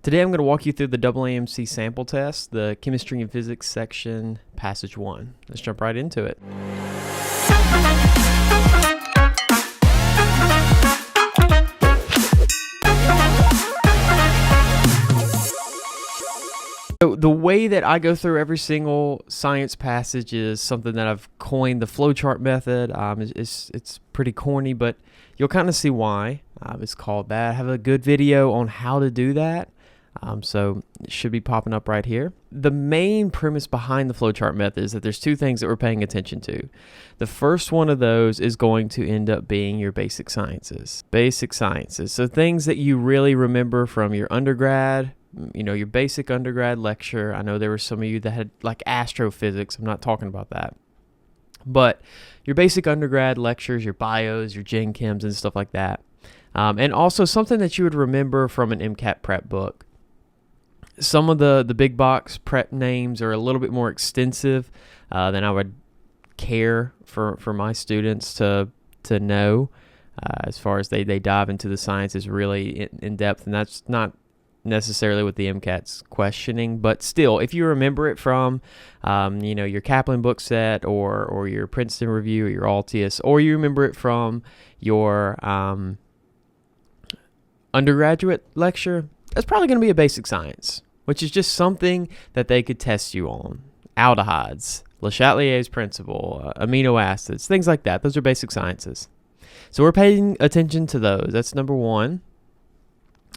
Today I'm going to walk you through the AAMC sample test, the chemistry and physics section, passage 1. Let's jump right into it. So the way that I go through every single science passage is something that I've coined the Flowchart Method. It's pretty corny, but you'll kind of see why it's called that. I have a good video on how to do that, so it should be popping up right here. The main premise behind the Flowchart Method is that there's two things that we're paying attention to. The first one of those is going to end up being your basic sciences. Basic sciences, so things that you really remember from your undergrad, your basic undergrad lecture. I know there were some of you that had like astrophysics. I'm not talking about that. But your basic undergrad lectures, your bios, your gen chems and stuff like that. And also something that you would remember from an MCAT prep book. Some of the big box prep names are a little bit more extensive than I would care for my students to know as far as they dive into the sciences really in depth. And that's not necessarily what the MCAT's questioning, but still, if you remember it from your Kaplan book set or your Princeton review or your Altius, or you remember it from your undergraduate lecture, that's probably going to be a basic science, which is just something that they could test you on. Aldehydes, Le Chatelier's principle, amino acids, things like that. Those are basic sciences. So we're paying attention to those. That's number one.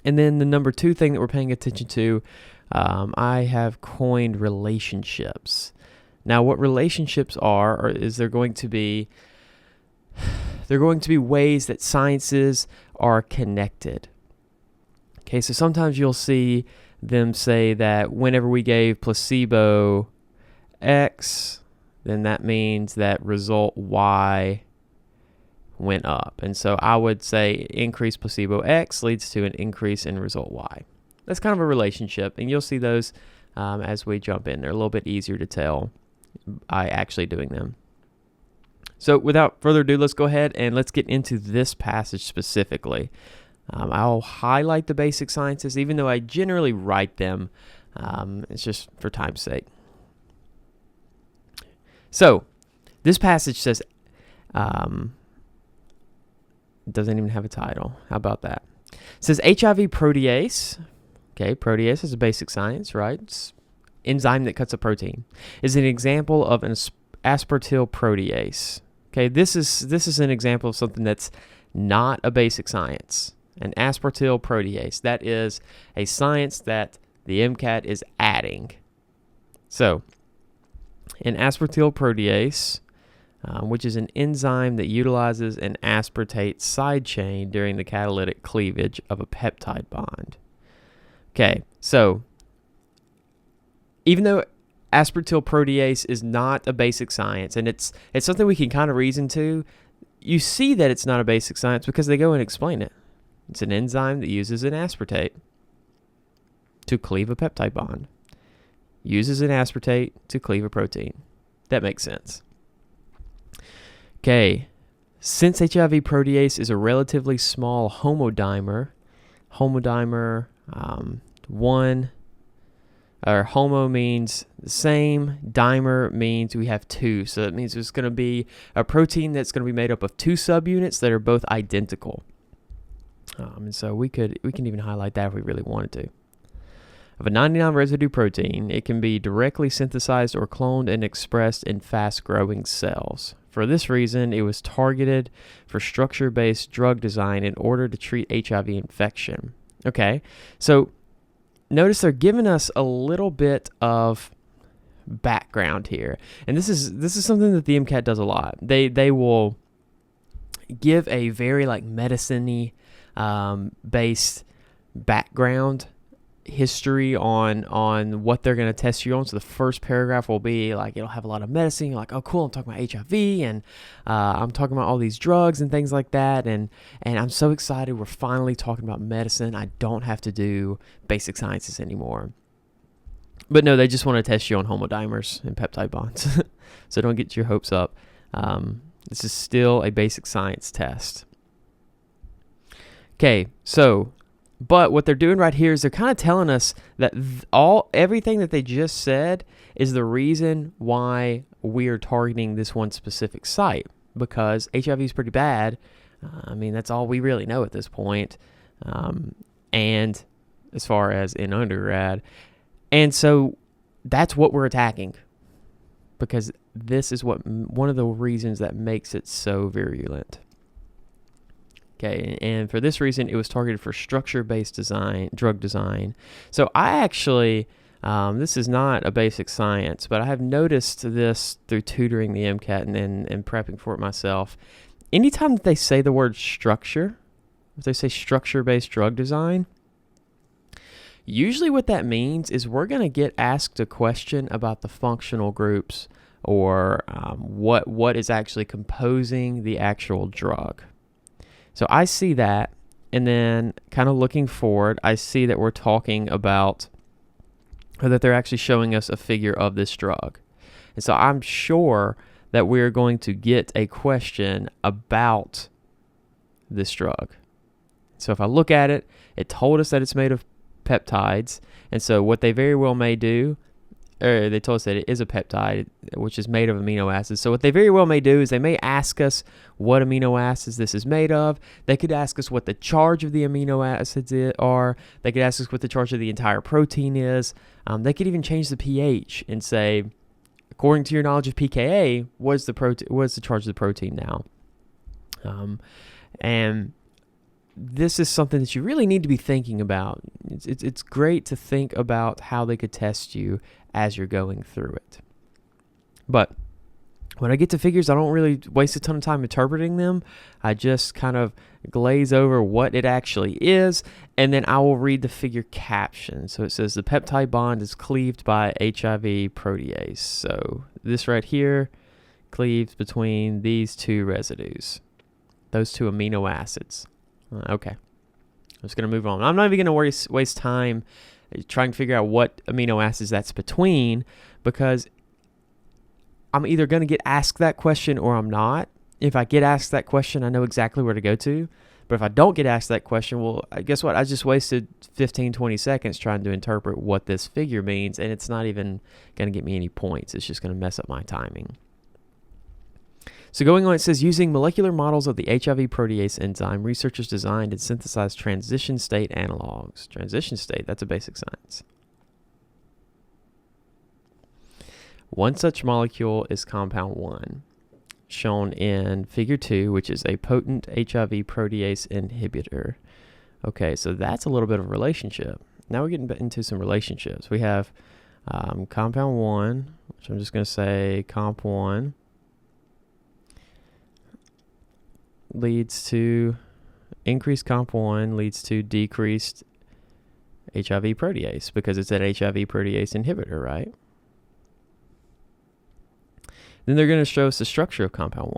And then the number two thing that we're paying attention to, I have coined relationships. Now, what relationships is they're going to be ways that sciences are connected. Okay, so sometimes you'll see them say that whenever we gave placebo X, then that means that result Y went up. And so I would say increased placebo X leads to an increase in result Y. That's kind of a relationship, and you'll see those as we jump in. They're a little bit easier to tell by actually doing them. So without further ado, let's go ahead and let's get into this passage specifically. I'll highlight the basic sciences, even though I generally write them. It's just for time's sake. So this passage says, it doesn't even have a title. How about that? It says HIV protease. Okay, protease is a basic science, right? It's enzyme that cuts a protein. Is an example of an aspartyl protease. Okay, this is an example of something that's not a basic science. An aspartyl protease. That is a science that the MCAT is adding. So, an aspartyl protease, which is an enzyme that utilizes an aspartate side chain during the catalytic cleavage of a peptide bond. Okay, so even though aspartyl protease is not a basic science, and it's something we can kind of reason to, you see that it's not a basic science because they go and explain it. It's an enzyme that uses an aspartate to cleave a peptide bond. Uses an aspartate to cleave a protein. That makes sense. Okay, since HIV protease is a relatively small homodimer, one, or homo means the same, dimer means we have two. So that means there's going to be a protein that's going to be made up of two subunits that are both identical. And so we can even highlight that if we really wanted to. Of a 99 residue protein, it can be directly synthesized or cloned and expressed in fast-growing cells. For this reason, it was targeted for structure-based drug design in order to treat HIV infection. Okay, so notice they're giving us a little bit of background here, and this is something that the MCAT does a lot. They will give a very like medicine-y based background history on what they're going to test you on. So the first paragraph will be like, it'll have a lot of medicine. You're like, oh cool, I'm talking about HIV and I'm talking about all these drugs and things like that, and I'm so excited we're finally talking about medicine. I don't have to do basic sciences anymore. But no, they just want to test you on homodimers and peptide bonds. So don't get your hopes up. This is still a basic science test. Okay, so But what they're doing right here is they're kind of telling us that everything that they just said is the reason why we are targeting this one specific site, because HIV is pretty bad. I mean, that's all we really know at this point. And as far as in undergrad. And so that's what we're attacking, because this is one of the reasons that makes it so virulent. Okay, and for this reason, it was targeted for structure-based drug design. So I actually, this is not a basic science, but I have noticed this through tutoring the MCAT and prepping for it myself. Anytime that they say the word structure, if they say structure-based drug design, usually what that means is we're going to get asked a question about the functional groups or what is actually composing the actual drug. So I see that, and then kind of looking forward, I see that we're talking about, or that they're actually showing us a figure of this drug. And so I'm sure that we're going to get a question about this drug. So if I look at it, it told us that it's made of peptides, and so what they very well may do, or they told us that it is a peptide, which is made of amino acids. So what they very well may do is they may ask us what amino acids this is made of. They could ask us what the charge of the amino acids are. They could ask us what the charge of the entire protein is. They could even change the pH and say, according to your knowledge of pKa, what's the charge of the protein now? And this is something that you really need to be thinking about. It's great to think about how they could test you as you're going through it. But when I get to figures, I don't really waste a ton of time interpreting them. I just kind of glaze over what it actually is, and then I will read the figure caption. So it says the peptide bond is cleaved by HIV protease. So this right here cleaves between these two residues, those two amino acids. Okay, I'm just going to move on. I'm not even going to waste time trying to figure out what amino acids that's between, because I'm either going to get asked that question or I'm not. If I get asked that question, I know exactly where to go to. But if I don't get asked that question, well, guess what? I just wasted 15, 20 seconds trying to interpret what this figure means, and it's not even going to get me any points. It's just going to mess up my timing. So going on, it says, using molecular models of the HIV protease enzyme, researchers designed and synthesized transition state analogs. Transition state, that's a basic science. One such molecule is compound 1, shown in figure 2, which is a potent HIV protease inhibitor. Okay, so that's a little bit of a relationship. Now we're getting into some relationships. We have compound 1, which I'm just going to say comp 1. Leads to increased comp 1 leads to decreased HIV protease, because it's an HIV protease inhibitor, right? Then they're going to show us the structure of compound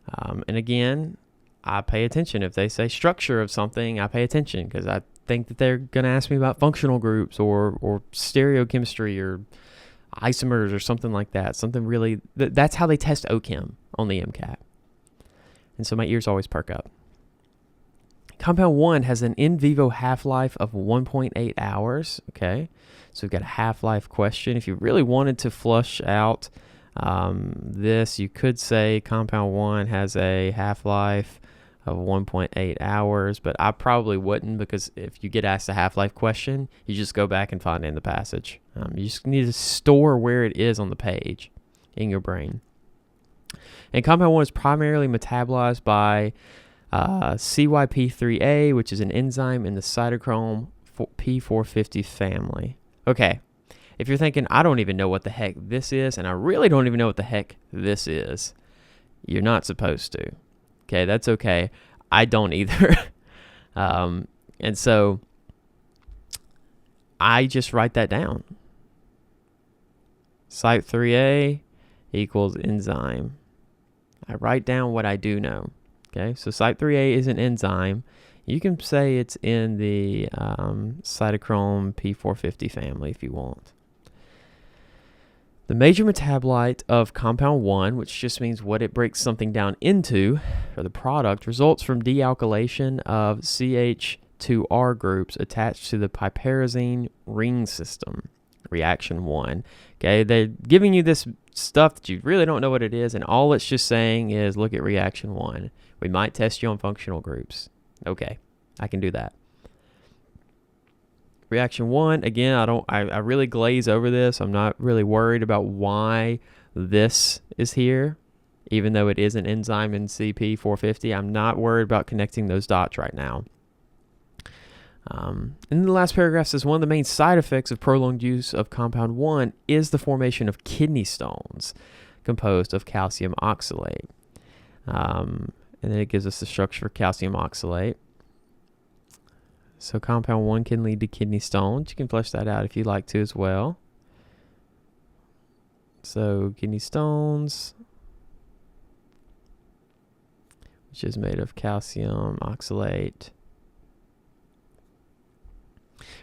1. And again, I pay attention. If they say structure of something, I pay attention, because I think that they're going to ask me about functional groups or stereochemistry or isomers or something like that. Something really, that's how they test OChem on the MCAT. And so my ears always perk up. Compound 1 has an in vivo half-life of 1.8 hours. Okay, so we've got a half-life question. If you really wanted to flush out this, you could say compound 1 has a half-life of 1.8 hours, but I probably wouldn't, because if you get asked a half-life question, you just go back and find it in the passage. You just need to store where it is on the page in your brain. And compound 1 is primarily metabolized by CYP3A, which is an enzyme in the cytochrome P450 family. Okay, if you're thinking, I don't even know what the heck this is, and I really don't even know what the heck this is, you're not supposed to. Okay, that's okay. I don't either. And so I just write that down. Cyp3A equals enzyme. I write down what I do know. Okay, so Cyp3A is an enzyme. You can say it's in the cytochrome P450 family if you want. The major metabolite of compound 1, which just means what it breaks something down into, or the product, results from dealkylation of CH2R groups attached to the piperazine ring system. Reaction 1. Okay, they're giving you this stuff that you really don't know what it is, and all it's just saying is look at reaction 1. We might test you on functional groups. Okay, I can do that. Reaction 1, again, I really glaze over this. I'm not really worried about why this is here, even though it is an enzyme in CP450. I'm not worried about connecting those dots right now. In the last paragraph says one of the main side effects of prolonged use of compound 1 is the formation of kidney stones composed of calcium oxalate. And then it gives us the structure for calcium oxalate. So compound 1 can lead to kidney stones. You can flesh that out if you'd like to as well. So kidney stones, which is made of calcium oxalate.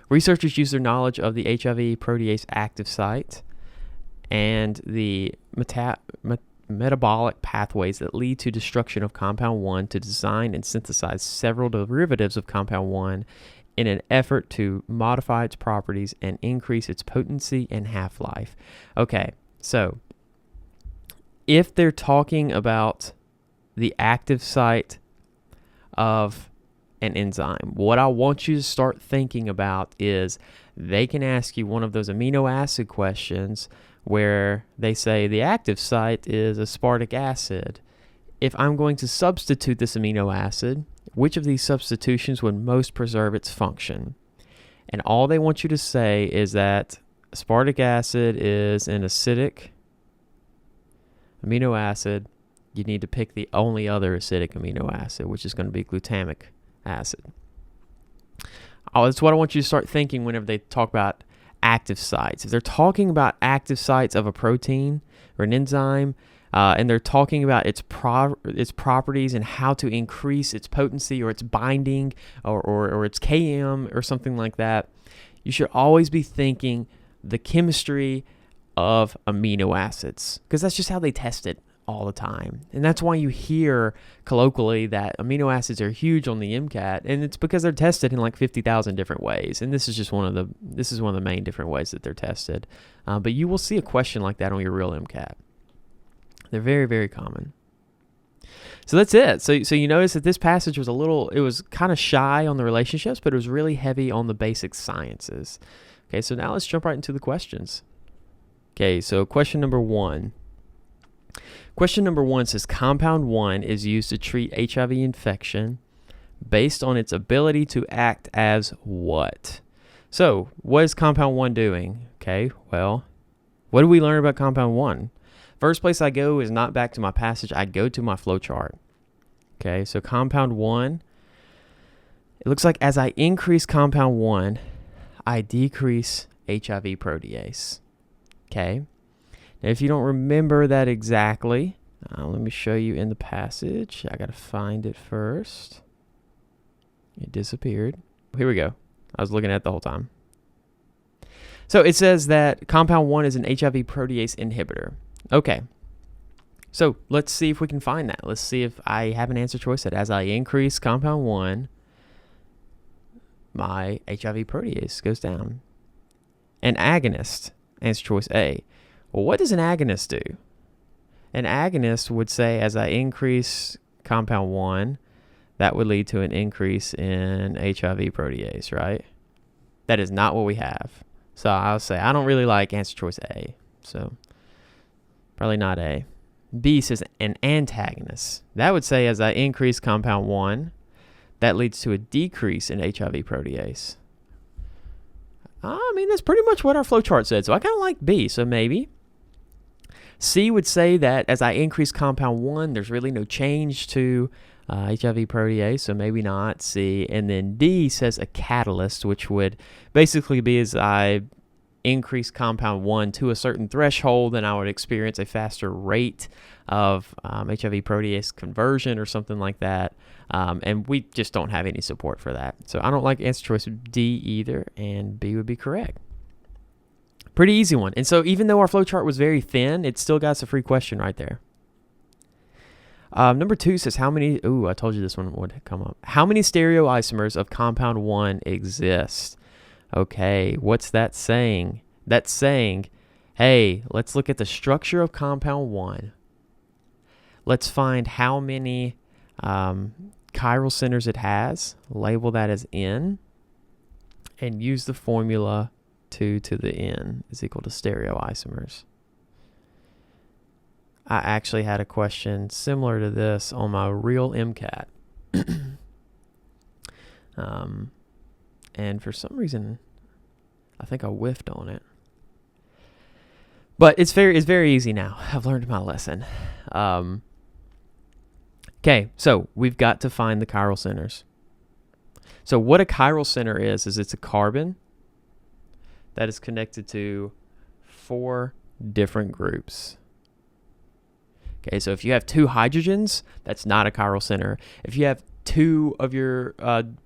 Researchers use their knowledge of the HIV protease active site and the metabolic pathways that lead to destruction of compound 1 to design and synthesize several derivatives of compound 1 in an effort to modify its properties and increase its potency and half-life. Okay, so if they're talking about the active site of an enzyme, what I want you to start thinking about is they can ask you one of those amino acid questions where they say the active site is aspartic acid. If I'm going to substitute this amino acid, which of these substitutions would most preserve its function? And all they want you to say is that aspartic acid is an acidic amino acid. You need to pick the only other acidic amino acid, which is going to be glutamic acid. Oh, that's what I want you to start thinking whenever they talk about active sites. If they're talking about active sites of a protein or an enzyme, and they're talking about its properties and how to increase its potency or its binding or its Km or something like that, you should always be thinking the chemistry of amino acids, because that's just how they test it all the time. And that's why you hear colloquially that amino acids are huge on the MCAT, and it's because they're tested in like 50,000 different ways. And this is just one of the main different ways that they're tested. But you will see a question like that on your real MCAT. They're very, very common. So that's it. So you notice that this passage was it was kind of shy on the relationships, but it was really heavy on the basic sciences. Okay, so now let's jump right into the questions. Okay, so question number 1. Question number 1 says compound 1 is used to treat HIV infection based on its ability to act as what? So what is compound 1 doing? Okay, well, what do we learn about compound 1? First place I go is not back to my passage. I go to my flowchart. Okay, so compound 1, it looks like as I increase compound 1, I decrease HIV protease. Okay. Now, if you don't remember that exactly, let me show you in the passage. I got to find it first. It disappeared. Here we go. I was looking at it the whole time. So it says that compound 1 is an HIV protease inhibitor. Okay. So let's see if we can find that. Let's see if I have an answer choice that as I increase compound 1, my HIV protease goes down. An agonist, answer choice A. Well, what does an agonist do? An agonist would say as I increase compound 1, that would lead to an increase in HIV protease, right? That is not what we have. So I'll say I don't really like answer choice A. So probably not A. B says an antagonist. That would say as I increase compound 1, that leads to a decrease in HIV protease. I mean, that's pretty much what our flowchart said. So I kind of like B, so maybe. C would say that as I increase compound 1, there's really no change to HIV protease, so maybe not C. And then D says a catalyst, which would basically be as I increase compound 1 to a certain threshold, then I would experience a faster rate of HIV protease conversion or something like that. And we just don't have any support for that. So I don't like answer choice D either, and B would be correct. Pretty easy one. And so even though our flowchart was very thin, it still got us a free question right there. Number 2 says how many, I told you this one would come up. How many stereoisomers of compound 1 exist? Okay, what's that saying? That's saying, hey, let's look at the structure of compound 1. Let's find how many chiral centers it has, label that as N, and use the formula 2 to the N is equal to stereoisomers. I actually had a question similar to this on my real MCAT. And for some reason, I think I whiffed on it. But it's very easy now. I've learned my lesson. Okay, so we've got to find the chiral centers. So what a chiral center is it's a carbon that is connected to 4 different groups. Okay, so if you have 2 hydrogens, that's not a chiral center. If you have 2 of your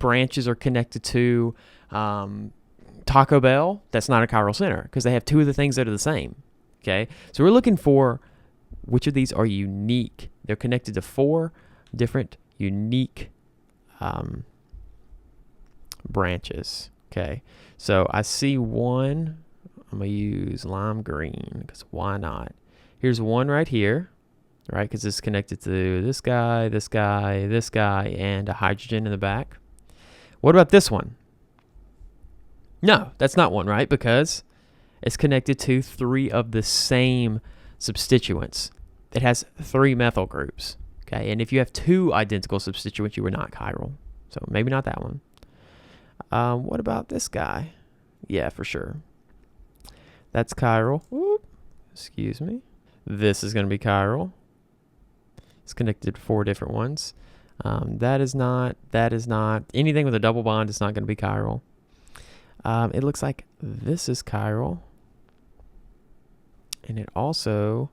branches are connected to Taco Bell, that's not a chiral center because they have 2 of the things that are the same. Okay, so we're looking for which of these are unique. They're connected to 4 different unique branches. Okay, so I see one. I'm going to use lime green because why not? Here's one right here. Right, because it's connected to this guy, this guy, this guy, and a hydrogen in the back. What about this one? No, that's not one, right? Because it's connected to 3 of the same substituents. It has 3 methyl groups. Okay, and if you have 2 identical substituents, you are not chiral. So maybe not that one. What about this guy? Yeah, for sure. That's chiral. Whoop. Excuse me. This is going to be chiral. It's connected to 4 different ones. That is not. Anything with a double bond is not going to be chiral. It looks like this is chiral. And it also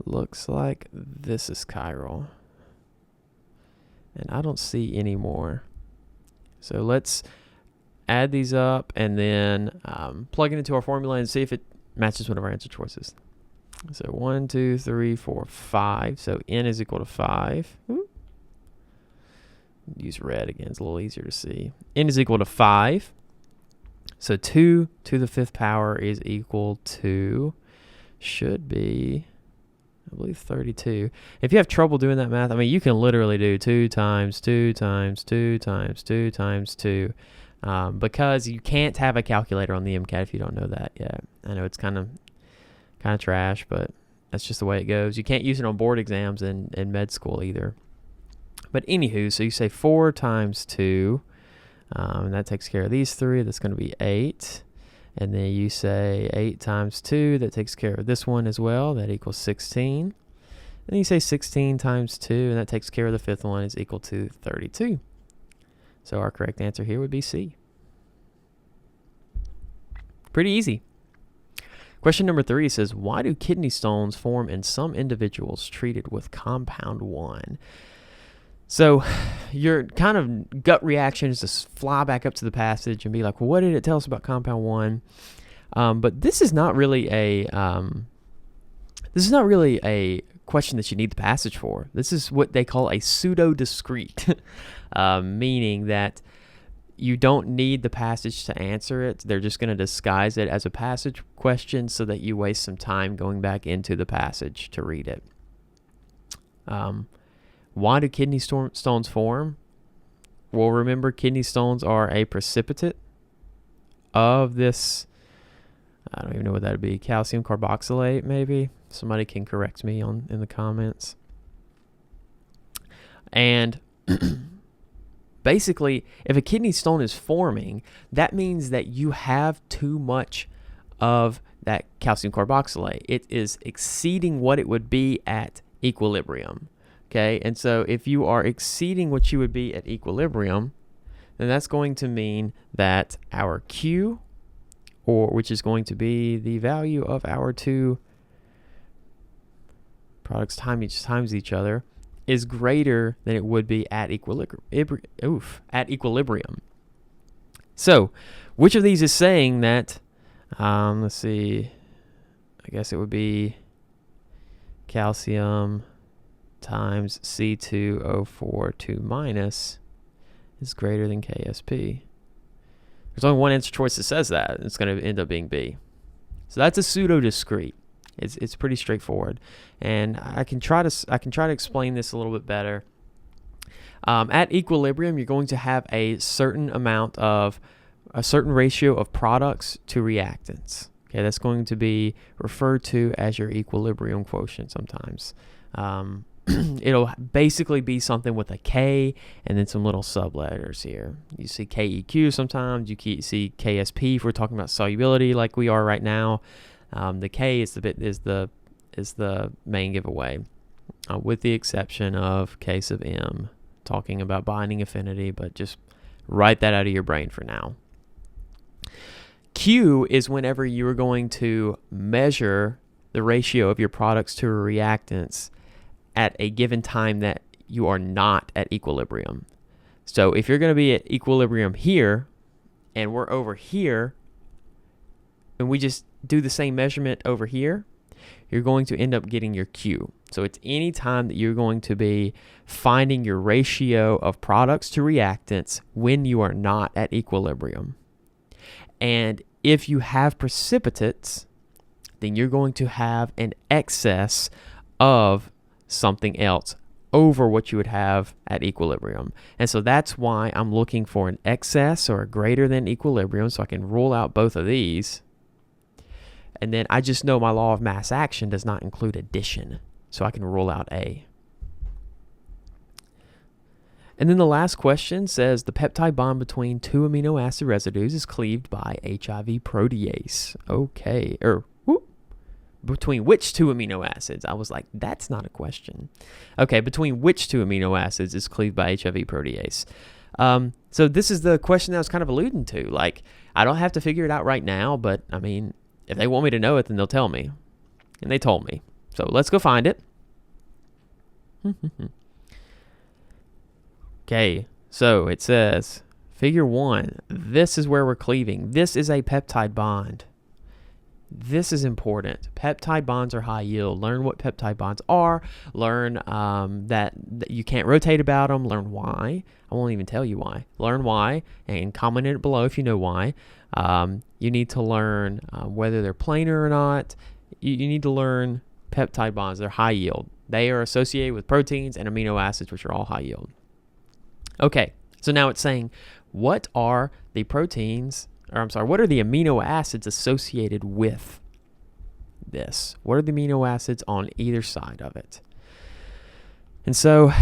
looks like this is chiral. And I don't see any more. So let's add these up and then plug it into our formula and see if it matches one of our answer choices. So 1, 2, 3, 4, 5. So N is equal to 5. Ooh. Use red again. It's a little easier to see. N is equal to 5. So 2 to the 5th power is equal to, should be, I believe, 32. If you have trouble doing that math, I mean, you can literally do 2 times 2 times 2 times 2 times 2. Because you can't have a calculator on the MCAT if you don't know that yet. I know it's kind of trash, but that's just the way it goes. You can't use it on board exams in med school either. But anywho, so you say 4 times 2, and that takes care of these 3. That's going to be 8. And then you say 8 times 2, that takes care of this one as well. That equals 16. And then you say 16 times 2, and that takes care of the 5th one, is equal to 32. So our correct answer here would be C. Pretty easy. Question number 3 says, why do kidney stones form in some individuals treated with compound 1? So your kind of gut reaction is to fly back up to the passage and be like, well, what did it tell us about compound 1? But this is not really a question that you need the passage for. This is what they call a pseudo discrete, meaning that you don't need the passage to answer it. They're just going to disguise it as a passage question so that you waste some time going back into the passage to read it. Why do kidney stones form? Well, remember, kidney stones are a precipitate of this, I don't even know what that would be, calcium carboxylate maybe? Somebody can correct me in the comments. And basically, if a kidney stone is forming, that means that you have too much of that calcium carboxylate. It is exceeding what it would be at equilibrium. Okay, and so if you are exceeding what you would be at equilibrium, then that's going to mean that our Q, or which is going to be the value of our 2 products times each other, is greater than it would be at equilibrium. So, which of these is saying that Let's see. I guess it would be calcium times C2O42 minus is greater than KSP. There's only one answer choice that says that. It's going to end up being B. So that's a pseudo discrete. It's pretty straightforward, and I can try to explain this a little bit better. At equilibrium, you're going to have a certain ratio of products to reactants. Okay, that's going to be referred to as your equilibrium quotient sometimes. It'll basically be something with a K and then some little subletters here. You see KEQ sometimes. You see KSP if we're talking about solubility like we are right now. The K is the main giveaway, with the exception of K sub M, talking about binding affinity, but just write that out of your brain for now. Q is whenever you are going to measure the ratio of your products to reactants at a given time that you are not at equilibrium. So if you're going to be at equilibrium here and we're over here and we just do the same measurement over here, you're going to end up getting your Q. So it's any time that you're going to be finding your ratio of products to reactants when you are not at equilibrium. And if you have precipitates, then you're going to have an excess of something else over what you would have at equilibrium. And so that's why I'm looking for an excess or a greater than equilibrium, so I can rule out both of these. And then I just know my law of mass action does not include addition, so I can rule out A. And then the last question says the peptide bond between two amino acid residues is cleaved by HIV protease. Okay, between which two amino acids? I was like, that's not a question. Okay, between which two amino acids is cleaved by HIV protease? So this is the question that I was kind of alluding to. Like, I don't have to figure it out right now, but I mean, if they want me to know it, then they'll tell me. And they told me. So let's go find it. Okay, so it says, figure 1, this is where we're cleaving. This is a peptide bond. This is important. Peptide bonds are high yield. Learn what peptide bonds are. Learn that you can't rotate about them. Learn why. I won't even tell you why. Learn why and comment it below if you know why. You need to learn whether they're planar or not. You need to learn peptide bonds. They're high yield. They are associated with proteins and amino acids, which are all high yield. Okay, so now it's saying, what are the amino acids associated with this? What are the amino acids on either side of it? And so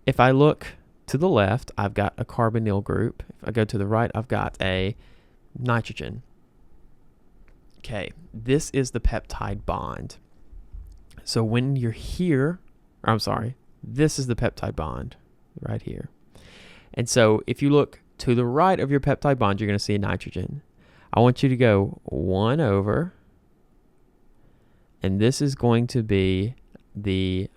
if I look to the left, I've got a carbonyl group. If I go to the right, I've got a nitrogen. Okay, this is the peptide bond. So when you're here, this is the peptide bond right here. And so if you look to the right of your peptide bond, you're going to see a nitrogen. I want you to go 1 over, and this is going to be the,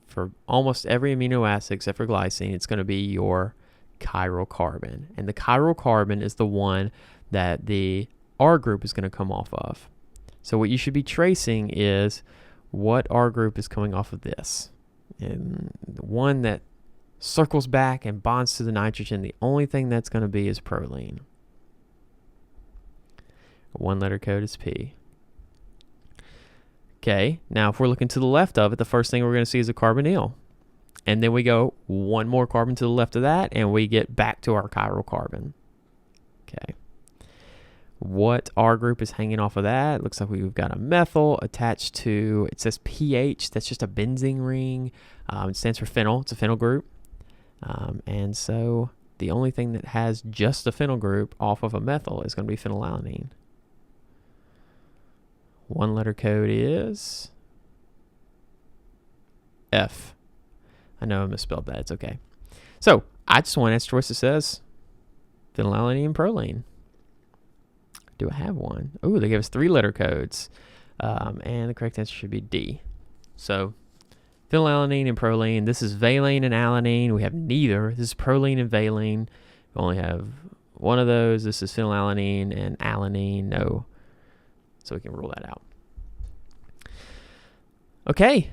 for almost every amino acid except for glycine, it's going to be your chiral carbon. And the chiral carbon is the one that the R group is going to come off of. So what you should be tracing is what R group is coming off of this. And the one that circles back and bonds to the nitrogen, the only thing that's going to be is proline. One letter code is P. Okay, now if we're looking to the left of it, the first thing we're going to see is a carbonyl. And then we go one more carbon to the left of that, and we get back to our chiral carbon. Okay. What R group is hanging off of that? It looks like we've got a methyl attached to, it says pH, that's just a benzene ring. It stands for phenyl, it's a phenyl group. And so the only thing that has just a phenyl group off of a methyl is going to be phenylalanine. One letter code is F. I know I misspelled that. It's okay. So I just want answer choice that says phenylalanine and proline. Do I have one? Oh, they gave us 3 letter codes. And the correct answer should be D. So phenylalanine and proline. This is valine and alanine. We have neither. This is proline and valine. We only have one of those. This is phenylalanine and alanine. No So we can rule that out. Okay.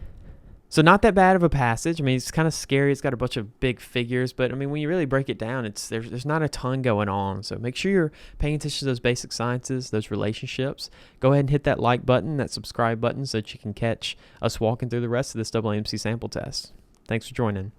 So not that bad of a passage. I mean, it's kind of scary. It's got a bunch of big figures, but I mean, when you really break it down, there's not a ton going on. So make sure you're paying attention to those basic sciences, those relationships. Go ahead and hit that like button, that subscribe button, so that you can catch us walking through the rest of this AAMC sample test. Thanks for joining.